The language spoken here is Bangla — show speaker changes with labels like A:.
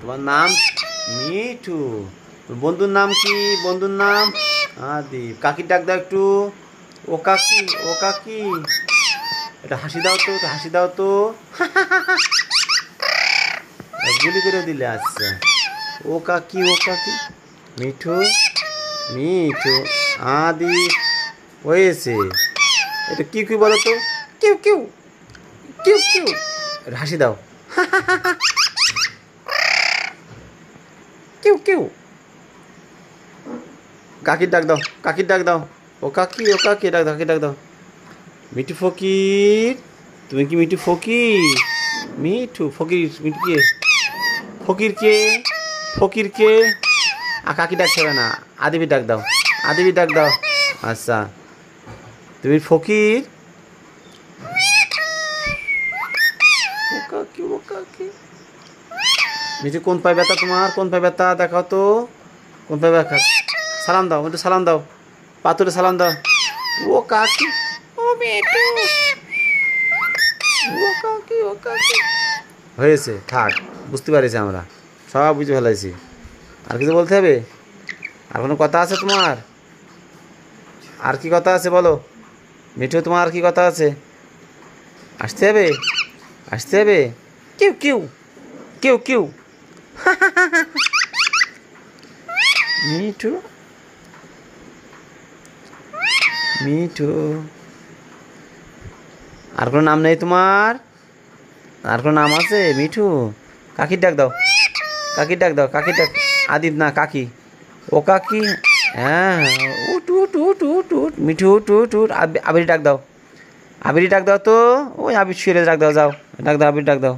A: তোমার নাম মিঠু। বন্ধুর নাম কি? বন্ধুর নাম আদিপ। কাকির ডাক দাও একটু। ও কাকি, ও কাকি। এটা হাসি দাও তো, এটা হাসি দাও তো। গুলি করে দিলে। আচ্ছা, ও কাকি, ও কাকি। মিঠু, মিঠু, আদিপ হয়েছে। এটা কি কি বলো তো? কিউ কিউ, কিউ কিউ। এটা হাসি দাও। কিউ কিউ। কাকির ডাক দাও, কাকির ডাক দাও। ও কাকি, ও কাকি ডাক দাও, কাকি ডাক দাও। মিঠু ফকির, তুমি কি মিঠু ফকির? মিঠু ফকির, মিঠু কে? ফকির কে? ফকির কে? কাকি ডাকতে হবে না, আদিবি ডাক দাও, আদিবি ডাক দাও। আচ্ছা, তুমি ফকির। ও কাকি, ও কাকি। মিঠু কোন পায়ে ব্যথা তোমার? কোন পায়ে ব্যথা দেখাও তো। কোন পায়ে ব্যথা? সালাম দাও, একটু সালাম দাও, পাথরে সালাম দাও। ও কাকি, ও মিঠু, ও কাকি, ও কাকি। হয়েছে, থাক, বুঝতে পারছি আমরা, সব বুঝে ফেলাইছি। আর কিছু বলতে হবে? আর কোনো কথা আছে তোমার? আর কি কথা আছে বলো মিঠু, তোমার আর কি কথা আছে? আসতে হবে, আসতে হবে। কিউ কিউ, কিউ কিউ। মিঠু, মিঠু। আর কোনো নাম নেই তোমার? আর কোনো নাম আছে মিঠু? কাকির ডাক দাও, কাকির ডাক দাও, কাকির ডাক। আদিব না, কাকি। ও কাকি। হ্যাঁ, উঠ উঠ উঠ উঠ উঠ মিঠু, উঠ উঠ উঠ। আবির ডাক দাও, আবির ডাক দাও তো। ওই আবির শুয়ে ডাক দাও, যাও ডাক দাও, আবির ডাক দাও।